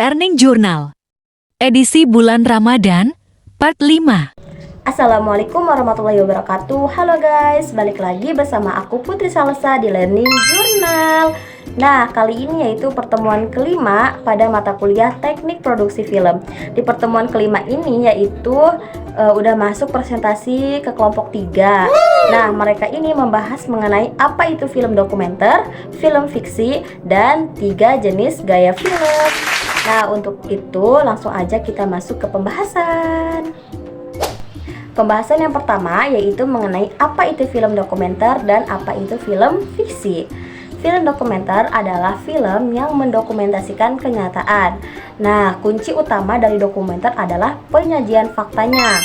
Learning Journal, edisi bulan Ramadan, part 5. Assalamualaikum warahmatullahi wabarakatuh. Halo guys, balik lagi bersama aku Putri Salsa di Learning Journal. Nah, kali ini yaitu pertemuan kelima pada mata kuliah Teknik Produksi Film. Di pertemuan kelima ini yaitu udah masuk presentasi ke kelompok 3. Nah, mereka ini membahas mengenai apa itu film dokumenter, film fiksi, dan 3 jenis gaya film. Nah, untuk itu langsung aja kita masuk ke pembahasan. Pembahasan yang pertama yaitu mengenai apa itu film dokumenter dan apa itu film fiksi. Film dokumenter adalah film yang mendokumentasikan kenyataan. Nah, kunci utama dari dokumenter adalah penyajian faktanya.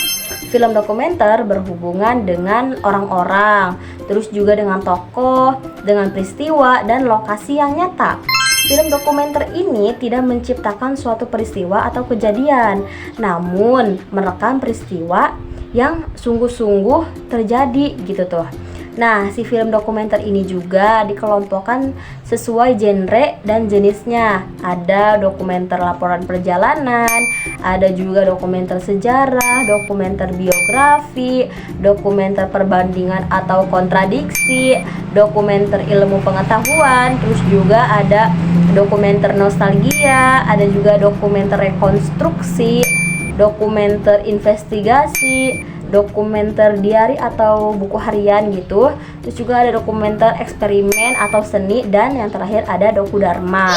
Film dokumenter berhubungan dengan orang-orang, terus juga dengan tokoh, dengan peristiwa dan lokasi yang nyata. Film dokumenter ini tidak menciptakan suatu peristiwa atau kejadian, namun merekam peristiwa yang sungguh-sungguh terjadi gitu tuh. Nah, si film dokumenter ini juga dikelompokkan sesuai genre dan jenisnya. Ada dokumenter laporan perjalanan, ada juga dokumenter sejarah, dokumenter biografi, dokumenter perbandingan atau kontradiksi, dokumenter ilmu pengetahuan, terus juga ada dokumenter nostalgia, ada juga dokumenter rekonstruksi, dokumenter investigasi, dokumenter diari atau buku harian gitu. Terus juga ada dokumenter eksperimen atau seni, dan yang terakhir ada dokudarma.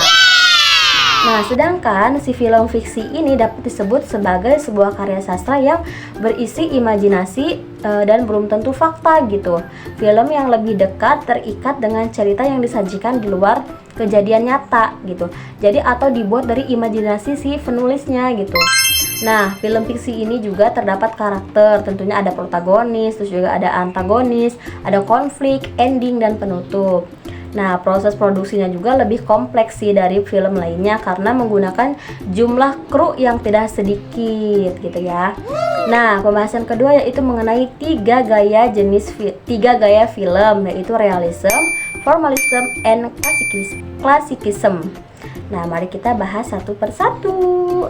Nah, sedangkan si film fiksi ini dapat disebut sebagai sebuah karya sastra yang berisi imajinasi dan belum tentu fakta gitu. Film yang lebih dekat terikat dengan cerita yang disajikan di luar kejadian nyata gitu. Jadi atau dibuat dari imajinasi si penulisnya gitu. Nah, film fiksi ini juga terdapat karakter, tentunya ada protagonis, terus juga ada antagonis, ada konflik, ending, dan penutup. Nah, proses produksinya juga lebih kompleks sih dari film lainnya karena menggunakan jumlah kru yang tidak sedikit gitu ya. Nah, pembahasan kedua yaitu mengenai tiga gaya film, yaitu realism, formalism, and classicism. Nah, mari kita bahas satu persatu.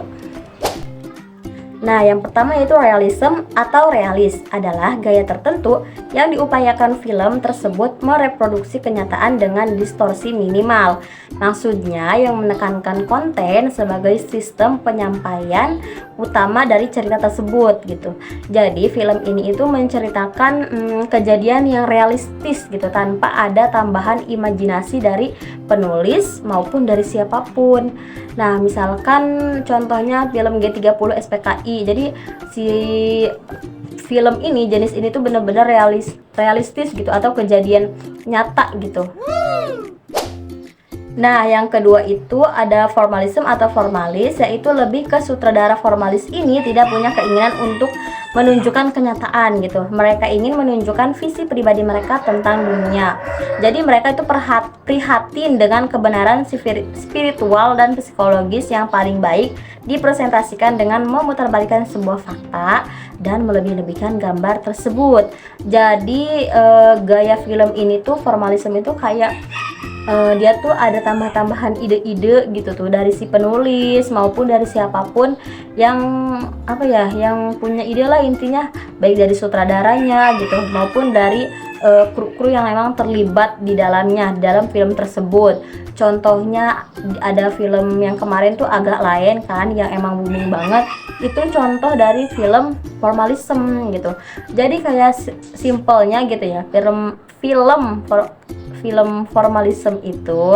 Nah, yang pertama yaitu realism atau realis adalah gaya tertentu yang diupayakan film tersebut mereproduksi kenyataan dengan distorsi minimal. Maksudnya yang menekankan konten sebagai sistem penyampaian utama dari cerita tersebut gitu. Jadi film ini itu menceritakan kejadian yang realistis gitu tanpa ada tambahan imajinasi dari penulis maupun dari siapapun. Nah, misalkan contohnya film G30 SPKI. Jadi si film ini, jenis ini tuh benar-benar realistis gitu atau kejadian nyata gitu. Nah, yang kedua itu ada formalism atau formalis, yaitu lebih ke sutradara formalis ini tidak punya keinginan untuk menunjukkan kenyataan gitu. Mereka ingin menunjukkan visi pribadi mereka tentang dunia. Jadi mereka itu prihatin dengan kebenaran spiritual dan psikologis yang paling baik dipresentasikan dengan memutarbalikkan sebuah fakta dan melebih-lebihkan gambar tersebut. Jadi gaya film ini tuh formalism itu kayak dia tuh ada tambah-tambahan ide-ide gitu tuh dari si penulis maupun dari siapapun yang yang punya ide lah intinya, baik dari sutradaranya gitu maupun dari kru-kru yang memang terlibat di dalamnya dalam film tersebut. Contohnya ada film yang kemarin tuh agak lain kan yang emang booming banget, itu contoh dari film formalism gitu. Jadi kayak simpelnya gitu ya, film formalism itu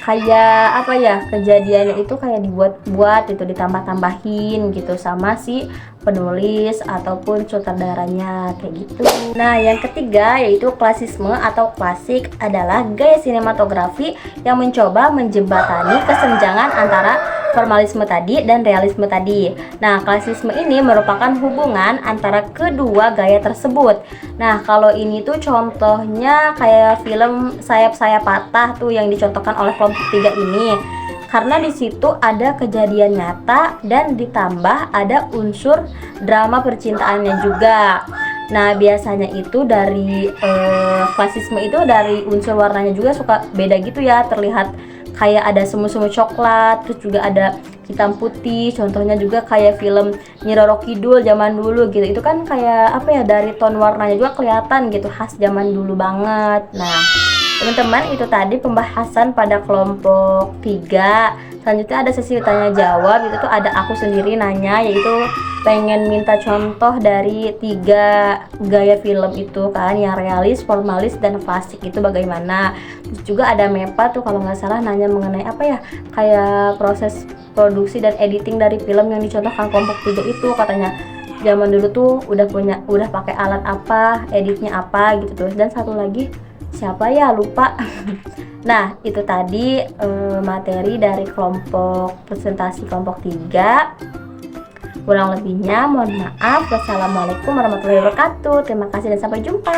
kayak kejadiannya itu kayak dibuat-buat itu, ditambah-tambahin gitu sama si penulis ataupun sutradaranya kayak gitu. Nah, yang ketiga yaitu klasisme atau klasik adalah gaya sinematografi yang mencoba menjembatani kesenjangan antara formalisme tadi dan realisme tadi. Nah, klasisme ini merupakan hubungan antara kedua gaya tersebut. Nah, kalau ini tuh contohnya kayak film Sayap-Sayap Patah tuh yang dicontohkan oleh kelompok 3 ini. Karena di situ ada kejadian nyata dan ditambah ada unsur drama percintaannya juga. Nah, biasanya itu dari klasisme itu dari unsur warnanya juga suka beda gitu ya, terlihat kayak ada semu-semu coklat, terus juga ada hitam putih. Contohnya juga kayak film Nyi Roro Kidul zaman dulu gitu. Itu kan kayak apa ya, dari tone warnanya juga kelihatan gitu, khas zaman dulu banget. Nah, teman-teman, itu tadi pembahasan pada kelompok 3. Selanjutnya ada sesi tanya jawab. Itu tuh ada aku sendiri nanya, yaitu pengen minta contoh dari 3 gaya film itu kan, yang realis, formalis, dan klasik itu bagaimana. Terus juga ada Mepa tuh kalau nggak salah nanya mengenai apa ya, kayak proses produksi dan editing dari film yang dicontohkan kelompok 3 itu. Katanya zaman dulu tuh udah pakai alat apa, editnya apa gitu. Terus dan satu lagi siapa ya, lupa. Nah, itu tadi materi dari kelompok presentasi kelompok 3. Kurang lebihnya mohon maaf. Wassalamualaikum warahmatullahi wabarakatuh. Terima kasih dan sampai jumpa.